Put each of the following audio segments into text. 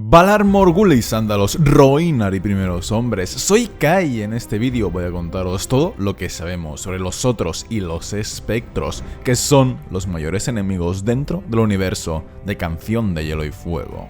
Valar Morghulis y Sándalos, Rhoynar y primeros hombres, soy Kai y en este vídeo voy a contaros todo lo que sabemos sobre los otros y los espectros, que son los mayores enemigos dentro del universo de Canción de Hielo y Fuego.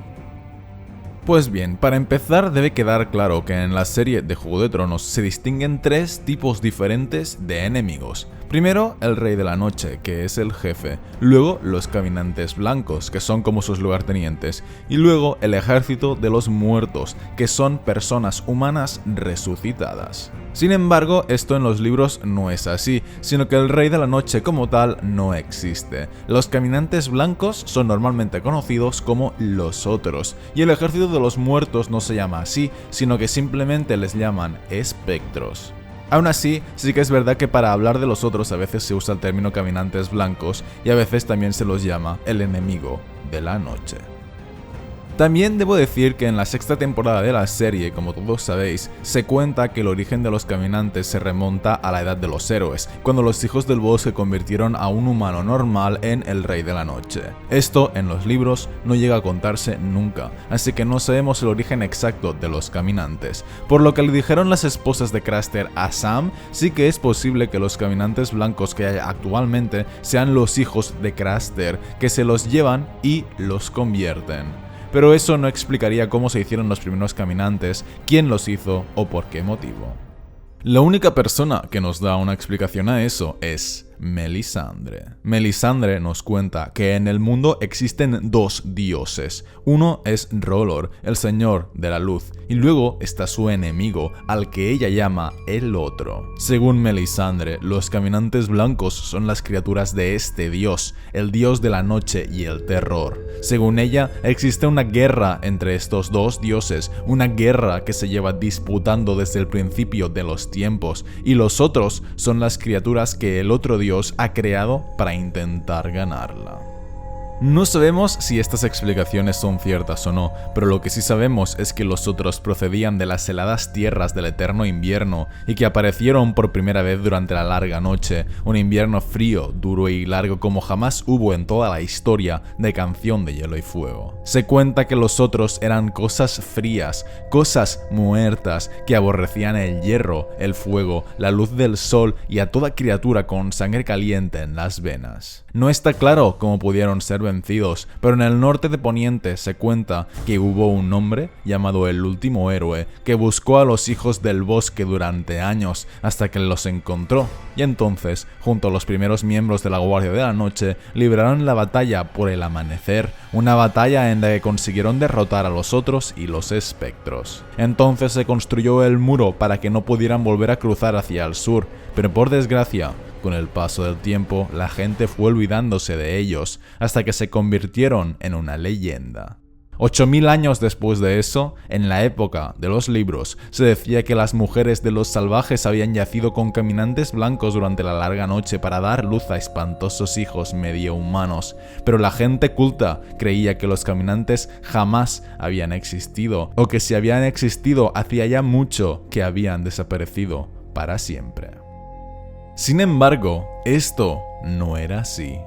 Pues bien, para empezar debe quedar claro que en la serie de Juego de Tronos se distinguen tres tipos diferentes de enemigos. Primero, el Rey de la Noche, que es el jefe, luego los Caminantes Blancos, que son como sus lugartenientes, y luego el Ejército de los Muertos, que son personas humanas resucitadas. Sin embargo, esto en los libros no es así, sino que el Rey de la Noche como tal no existe. Los Caminantes Blancos son normalmente conocidos como los otros, y el Ejército de los Muertos no se llama así, sino que simplemente les llaman espectros. Aún así, sí que es verdad que para hablar de los otros a veces se usa el término Caminantes Blancos y a veces también se los llama el enemigo de la noche. También debo decir que en la sexta temporada de la serie, como todos sabéis, se cuenta que el origen de los caminantes se remonta a la Edad de los Héroes, cuando los hijos del bosque convirtieron a un humano normal en el Rey de la Noche. Esto en los libros no llega a contarse nunca, así que no sabemos el origen exacto de los caminantes. Por lo que le dijeron las esposas de Craster a Sam, sí que es posible que los caminantes blancos que hay actualmente sean los hijos de Craster, que se los llevan y los convierten. Pero eso no explicaría cómo se hicieron los primeros caminantes, quién los hizo o por qué motivo. La única persona que nos da una explicación a eso es Melisandre. Melisandre nos cuenta que en el mundo existen dos dioses. Uno es R'hllor, el señor de la luz, y luego está su enemigo, al que ella llama el otro. Según Melisandre, los caminantes blancos son las criaturas de este dios, el dios de la noche y el terror. Según ella, existe una guerra entre estos dos dioses, una guerra que se lleva disputando desde el principio de los tiempos, y los otros son las criaturas que el otro dios ha creado para intentar ganarla. No sabemos si estas explicaciones son ciertas o no, pero lo que sí sabemos es que los otros procedían de las heladas tierras del eterno invierno y que aparecieron por primera vez durante la larga noche, un invierno frío, duro y largo como jamás hubo en toda la historia de Canción de Hielo y Fuego. Se cuenta que los otros eran cosas frías, cosas muertas que aborrecían el hierro, el fuego, la luz del sol y a toda criatura con sangre caliente en las venas. No está claro cómo pudieron ser vencidos, pero en el norte de Poniente se cuenta que hubo un hombre llamado el Último Héroe que buscó a los hijos del bosque durante años hasta que los encontró, y entonces, junto a los primeros miembros de la Guardia de la Noche, libraron la batalla por el amanecer, una batalla en la que consiguieron derrotar a los otros y los espectros. Entonces se construyó el muro para que no pudieran volver a cruzar hacia el sur, pero por desgracia, con el paso del tiempo, la gente fue olvidándose de ellos, hasta que se convirtieron en una leyenda. 8000 años después de eso, en la época de los libros, se decía que las mujeres de los salvajes habían yacido con caminantes blancos durante la larga noche para dar luz a espantosos hijos medio humanos, pero la gente culta creía que los caminantes jamás habían existido, o que si habían existido hacía ya mucho que habían desaparecido para siempre. Sin embargo, esto no era así.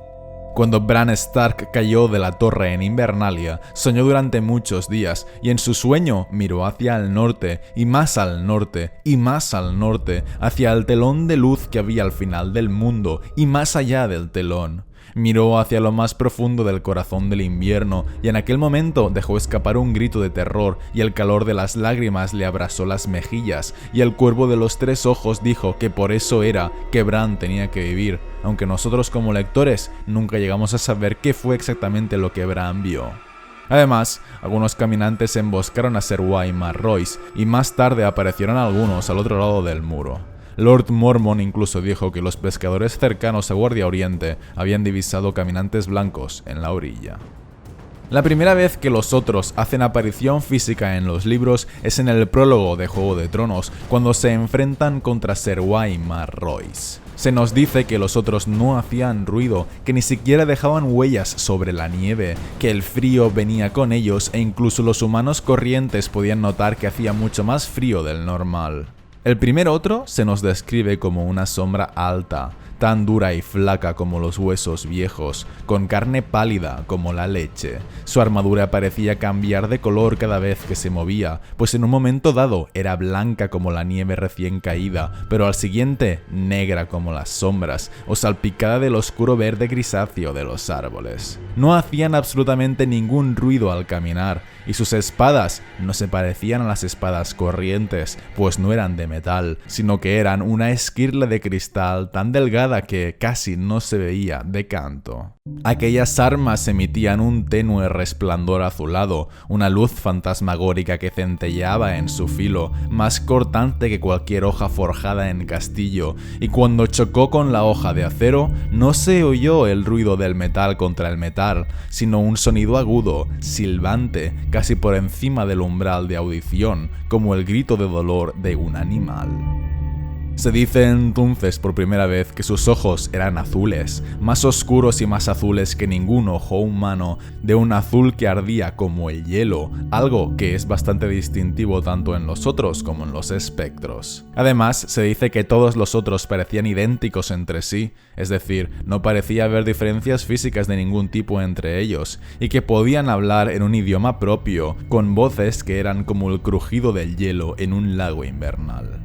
Cuando Bran Stark cayó de la torre en Invernalia, soñó durante muchos días y en su sueño miró hacia el norte y más al norte y más al norte, hacia el telón de luz que había al final del mundo y más allá del telón. Miró hacia lo más profundo del corazón del invierno y en aquel momento dejó escapar un grito de terror y el calor de las lágrimas le abrasó las mejillas y el cuervo de los tres ojos dijo que por eso era que Bran tenía que vivir, aunque nosotros como lectores nunca llegamos a saber qué fue exactamente lo que Bran vio. Además, algunos caminantes emboscaron a Ser Waymar Royce y más tarde aparecieron algunos al otro lado del muro. Lord Mormont incluso dijo que los pescadores cercanos a Guardia Oriente habían divisado caminantes blancos en la orilla. La primera vez que los otros hacen aparición física en los libros es en el prólogo de Juego de Tronos, cuando se enfrentan contra Ser Waymar Royce. Se nos dice que los otros no hacían ruido, que ni siquiera dejaban huellas sobre la nieve, que el frío venía con ellos e incluso los humanos corrientes podían notar que hacía mucho más frío del normal. El primer otro se nos describe como una sombra alta, tan dura y flaca como los huesos viejos, con carne pálida como la leche. Su armadura parecía cambiar de color cada vez que se movía, pues en un momento dado era blanca como la nieve recién caída, pero al siguiente negra como las sombras, o salpicada del oscuro verde grisáceo de los árboles. No hacían absolutamente ningún ruido al caminar, y sus espadas no se parecían a las espadas corrientes, pues no eran de metal, sino que eran una esquirla de cristal tan delgada que casi no se veía de canto. Aquellas armas emitían un tenue resplandor azulado, una luz fantasmagórica que centelleaba en su filo, más cortante que cualquier hoja forjada en castillo, y cuando chocó con la hoja de acero, no se oyó el ruido del metal contra el metal, sino un sonido agudo, silbante, casi por encima del umbral de audición, como el grito de dolor de un animal. Se dice entonces por primera vez que sus ojos eran azules, más oscuros y más azules que ningún ojo humano, de un azul que ardía como el hielo, algo que es bastante distintivo tanto en los otros como en los espectros. Además, se dice que todos los otros parecían idénticos entre sí, es decir, no parecía haber diferencias físicas de ningún tipo entre ellos, y que podían hablar en un idioma propio, con voces que eran como el crujido del hielo en un lago invernal.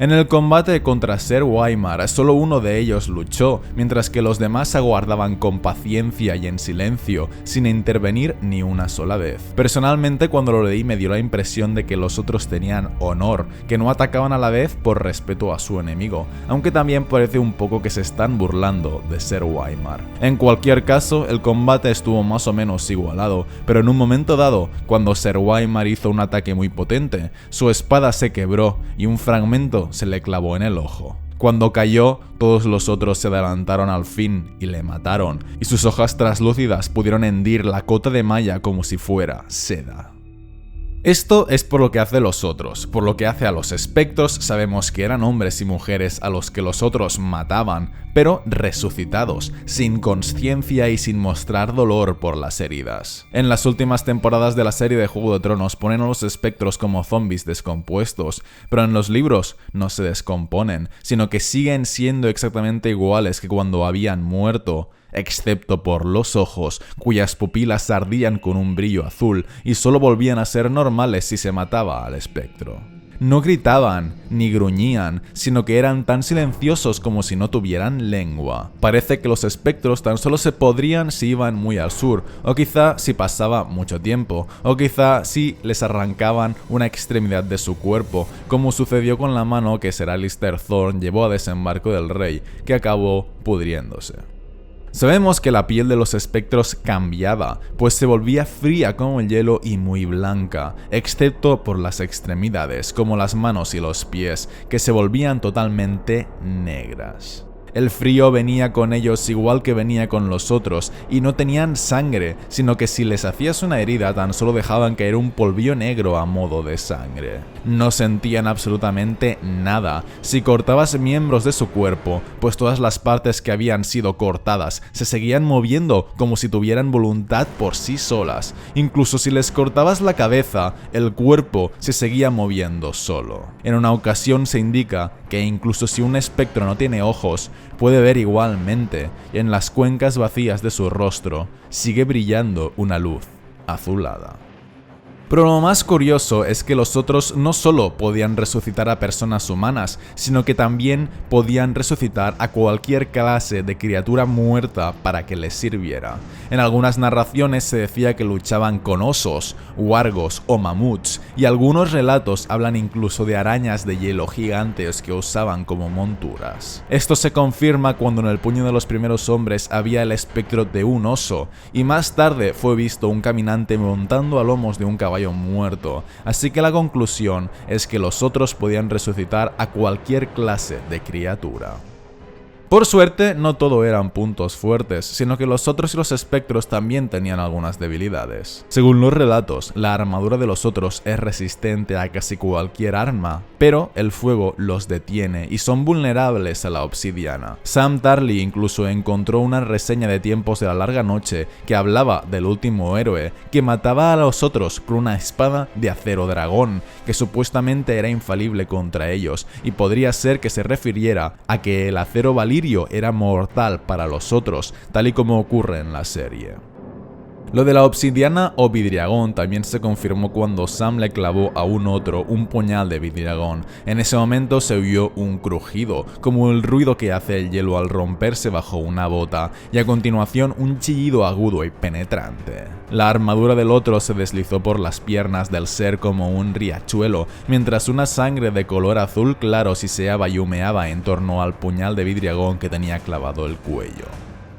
En el combate contra Ser Waimar, solo uno de ellos luchó, mientras que los demás aguardaban con paciencia y en silencio, sin intervenir ni una sola vez. Personalmente, cuando lo leí me dio la impresión de que los otros tenían honor, que no atacaban a la vez por respeto a su enemigo, aunque también parece un poco que se están burlando de Ser Waimar. En cualquier caso, el combate estuvo más o menos igualado, pero en un momento dado, cuando Ser Waimar hizo un ataque muy potente, su espada se quebró y un fragmento se le clavó en el ojo. Cuando cayó, todos los otros se adelantaron al fin y le mataron, y sus hojas traslúcidas pudieron hendir la cota de malla como si fuera seda. Esto es por lo que hace los otros. Por lo que hace a los espectros, sabemos que eran hombres y mujeres a los que los otros mataban, pero resucitados, sin conciencia y sin mostrar dolor por las heridas. En las últimas temporadas de la serie de Juego de Tronos ponen a los espectros como zombies descompuestos, pero en los libros no se descomponen, sino que siguen siendo exactamente iguales que cuando habían muerto, excepto por los ojos, cuyas pupilas ardían con un brillo azul y solo volvían a ser normales si se mataba al espectro. No gritaban, ni gruñían, sino que eran tan silenciosos como si no tuvieran lengua. Parece que los espectros tan solo se podrían si iban muy al sur, o quizá si pasaba mucho tiempo, o quizá si les arrancaban una extremidad de su cuerpo, como sucedió con la mano que Ser Alliser Thorne llevó a desembarco del rey, que acabó pudriéndose. Sabemos que la piel de los espectros cambiaba, pues se volvía fría como el hielo y muy blanca, excepto por las extremidades, como las manos y los pies, que se volvían totalmente negras. El frío venía con ellos igual que venía con los otros, y no tenían sangre, sino que si les hacías una herida tan solo dejaban caer un polvillo negro a modo de sangre. No sentían absolutamente nada. Si cortabas miembros de su cuerpo, pues todas las partes que habían sido cortadas se seguían moviendo como si tuvieran voluntad por sí solas. Incluso si les cortabas la cabeza, el cuerpo se seguía moviendo solo. En una ocasión se indica que incluso si un espectro no tiene ojos, puede ver igualmente, y en las cuencas vacías de su rostro sigue brillando una luz azulada. Pero lo más curioso es que los otros no solo podían resucitar a personas humanas, sino que también podían resucitar a cualquier clase de criatura muerta para que les sirviera. En algunas narraciones se decía que luchaban con osos, huargos o mamuts, y algunos relatos hablan incluso de arañas de hielo gigantes que usaban como monturas. Esto se confirma cuando en el puño de los primeros hombres había el espectro de un oso, y más tarde fue visto un caminante montando a lomos de un caballo muerto, así que la conclusión es que los otros podían resucitar a cualquier clase de criatura. Por suerte, no todo eran puntos fuertes, sino que los otros y los espectros también tenían algunas debilidades. Según los relatos, la armadura de los otros es resistente a casi cualquier arma, pero el fuego los detiene y son vulnerables a la obsidiana. Sam Tarly incluso encontró una reseña de Tiempos de la Larga Noche que hablaba del último héroe que mataba a los otros con una espada de acero dragón, que supuestamente era infalible contra ellos, y podría ser que se refiriera a que el acero valirio era mortal para los otros, tal y como ocurre en la serie. Lo de la obsidiana o vidriagón también se confirmó cuando Sam le clavó a un otro un puñal de vidriagón. En ese momento se oyó un crujido, como el ruido que hace el hielo al romperse bajo una bota, y a continuación un chillido agudo y penetrante. La armadura del otro se deslizó por las piernas del ser como un riachuelo, mientras una sangre de color azul claro siseaba y humeaba en torno al puñal de vidriagón que tenía clavado el cuello.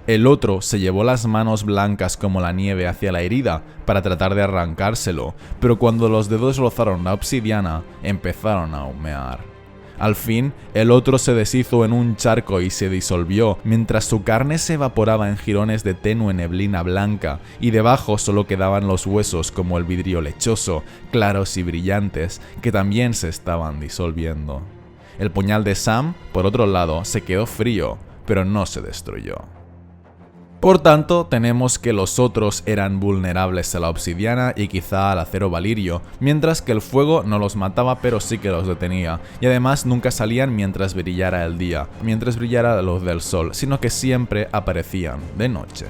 El otro se llevó las manos blancas como la nieve hacia la herida para tratar de arrancárselo, pero cuando los dedos rozaron la obsidiana, empezaron a humear. Al fin, el otro se deshizo en un charco y se disolvió, mientras su carne se evaporaba en jirones de tenue neblina blanca, y debajo solo quedaban los huesos como el vidrio lechoso, claros y brillantes, que también se estaban disolviendo. El puñal de Sam, por otro lado, se quedó frío, pero no se destruyó. Por tanto, tenemos que los otros eran vulnerables a la obsidiana y quizá al acero valirio, mientras que el fuego no los mataba pero sí que los detenía, y además nunca salían mientras brillara el día, mientras brillara la luz del sol, sino que siempre aparecían de noche.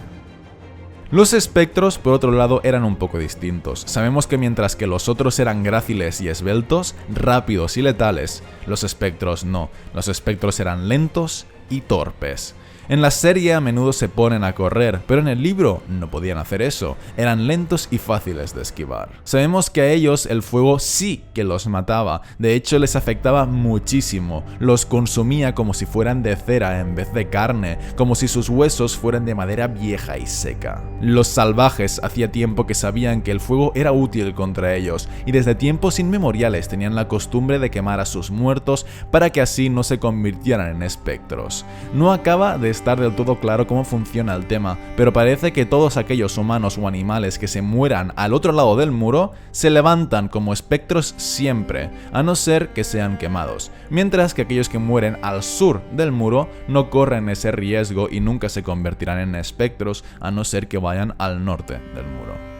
Los espectros, por otro lado, eran un poco distintos. Sabemos que mientras que los otros eran gráciles y esbeltos, rápidos y letales, los espectros no. Los espectros eran lentos y torpes. En la serie a menudo se ponen a correr, pero en el libro no podían hacer eso, eran lentos y fáciles de esquivar. Sabemos que a ellos el fuego sí que los mataba, de hecho les afectaba muchísimo, los consumía como si fueran de cera en vez de carne, como si sus huesos fueran de madera vieja y seca. Los salvajes hacía tiempo que sabían que el fuego era útil contra ellos, y desde tiempos inmemoriales tenían la costumbre de quemar a sus muertos para que así no se convirtieran en espectros. No acaba de estar del todo claro cómo funciona el tema, pero parece que todos aquellos humanos o animales que se mueran al otro lado del muro se levantan como espectros siempre, a no ser que sean quemados, mientras que aquellos que mueren al sur del muro no corren ese riesgo y nunca se convertirán en espectros, a no ser que vayan al norte del muro.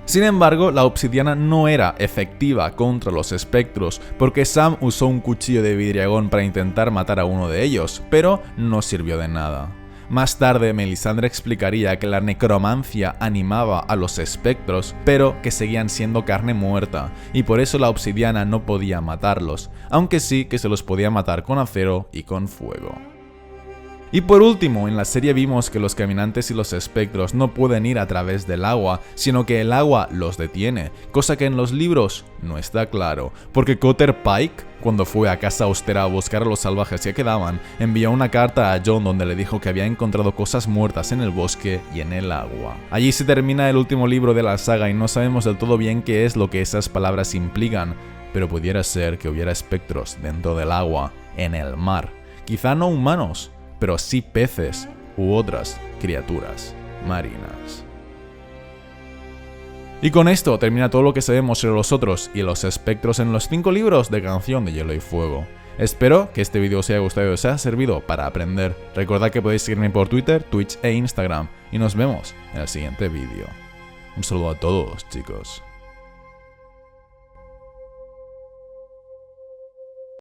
Sin embargo, la obsidiana no era efectiva contra los espectros, porque Sam usó un cuchillo de vidriagón para intentar matar a uno de ellos, pero no sirvió de nada. Más tarde, Melisandre explicaría que la necromancia animaba a los espectros, pero que seguían siendo carne muerta, y por eso la obsidiana no podía matarlos, aunque sí que se los podía matar con acero y con fuego. Y por último, en la serie vimos que los caminantes y los espectros no pueden ir a través del agua, sino que el agua los detiene, cosa que en los libros no está claro, porque Cotter Pike, cuando fue a Casa Austera a buscar a los salvajes que quedaban, envió una carta a Jon donde le dijo que había encontrado cosas muertas en el bosque y en el agua. Allí se termina el último libro de la saga y no sabemos del todo bien qué es lo que esas palabras implican, pero pudiera ser que hubiera espectros dentro del agua, en el mar, quizá no humanos, pero sí peces u otras criaturas marinas. Y con esto termina todo lo que sabemos sobre los otros y los espectros en los 5 libros de Canción de Hielo y Fuego. Espero que este vídeo os haya gustado y os haya servido para aprender. Recordad que podéis seguirme por Twitter, Twitch e Instagram y nos vemos en el siguiente vídeo. Un saludo a todos, chicos.